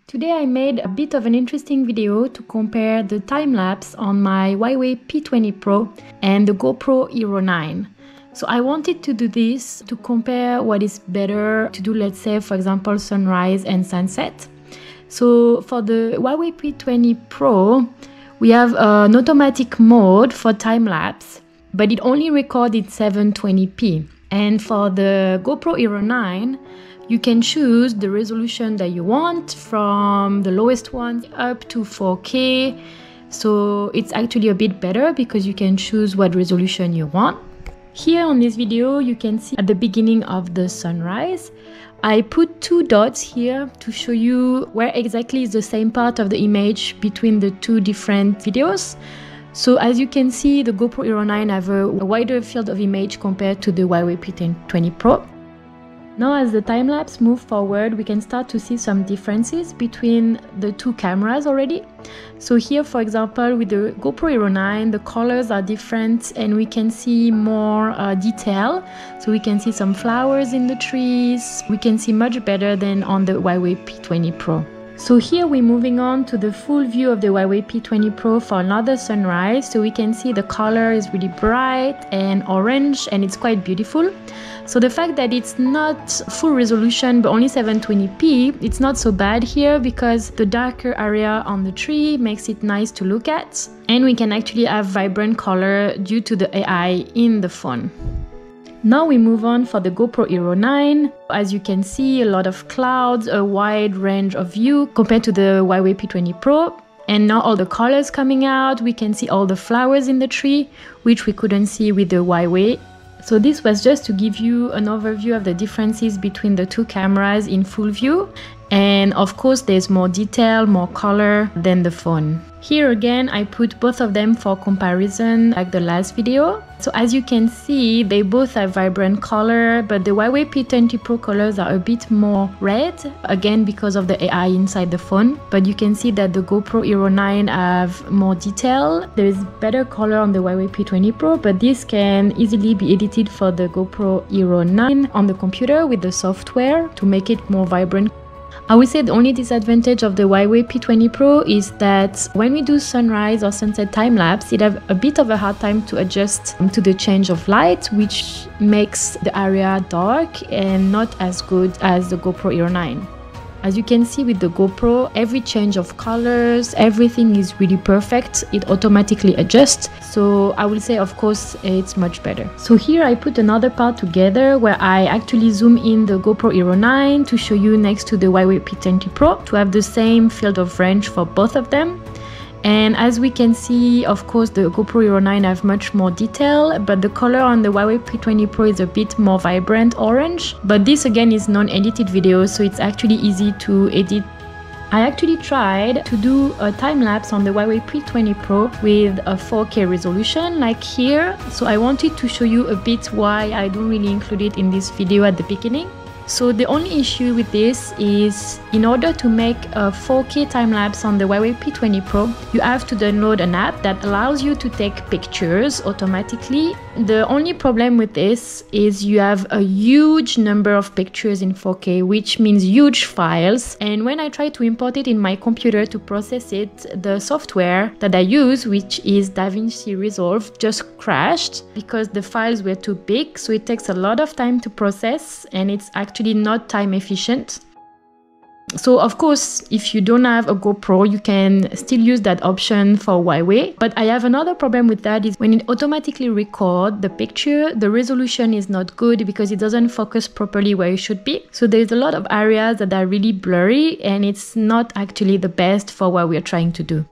Today I made a bit of an interesting video to compare the time-lapse on my Huawei P20 Pro and the GoPro Hero 9. So I wanted to do this to compare what is better to do, let's say, for example, sunrise and sunset. So for the Huawei P20 Pro, we have an automatic mode for time-lapse, but it only records in 720p. And for the GoPro Hero 9, you can choose the resolution that you want, from the lowest one up to 4K. So it's actually a bit better because you can choose what resolution you want. Here on this video, you can see at the beginning of the sunrise, I put two dots here to show you where exactly is the same part of the image between the two different videos. So as you can see, the GoPro Hero 9 have a wider field of image compared to the Huawei P20 Pro. Now as the time-lapse moves forward, we can start to see some differences between the two cameras already. So here, for example, with the GoPro Hero 9, the colors are different and we can see more detail. So we can see some flowers in the trees. We can see much better than on the Huawei P20 Pro. So here we're moving on to the full view of the Huawei P20 Pro for another sunrise. So we can see the color is really bright and orange and it's quite beautiful. So the fact that it's not full resolution but only 720p, it's not so bad here because the darker area on the tree makes it nice to look at. And we can actually have vibrant color due to the AI in the phone. Now we move on for the GoPro Hero 9. As you can see, a lot of clouds, a wide range of view compared to the Huawei P20 Pro. And now all the colors coming out, we can see all the flowers in the tree, which we couldn't see with the Huawei. So this was just to give you an overview of the differences between the two cameras in full view. And of course, there's more detail, more color than the phone. Here again, I put both of them for comparison like the last video. So as you can see, they both have vibrant color, but the Huawei P20 Pro colors are a bit more red, again because of the AI inside the phone. But you can see that the GoPro Hero 9 have more detail. There is better color on the Huawei P20 Pro, but this can easily be edited for the GoPro Hero 9 on the computer with the software to make it more vibrant. I would say the only disadvantage of the Huawei P20 Pro is that when we do sunrise or sunset time-lapse, it has a bit of a hard time to adjust to the change of light, which makes the area dark and not as good as the GoPro Hero 9. As you can see with the GoPro, every change of colors, everything is really perfect. It automatically adjusts. So I will say, of course, it's much better. So here I put another part together where I actually zoom in the GoPro Hero 9 to show you next to the Huawei P20 Pro to have the same field of range for both of them. And as we can see, of course, the GoPro Hero 9 have much more detail, but the color on the Huawei P20 Pro is a bit more vibrant orange. But this again is non-edited video, so it's actually easy to edit. I actually tried to do a time-lapse on the Huawei P20 Pro with a 4K resolution like here. So I wanted to show you a bit why I don't really include it in this video at the beginning. So the only issue with this is in order to make a 4K time-lapse on the Huawei P20 Pro, you have to download an app that allows you to take pictures automatically. The only problem with this is you have a huge number of pictures in 4K, which means huge files. And when I try to import it in my computer to process it, the software that I use, which is DaVinci Resolve, just crashed because the files were too big. So it takes a lot of time to process and it's actually not time efficient. So of course, if you don't have a GoPro, you can still use that option for Huawei. But I have another problem with that is when it automatically records the picture, the resolution is not good because it doesn't focus properly where it should be. So there's a lot of areas that are really blurry and it's not actually the best for what we're trying to do.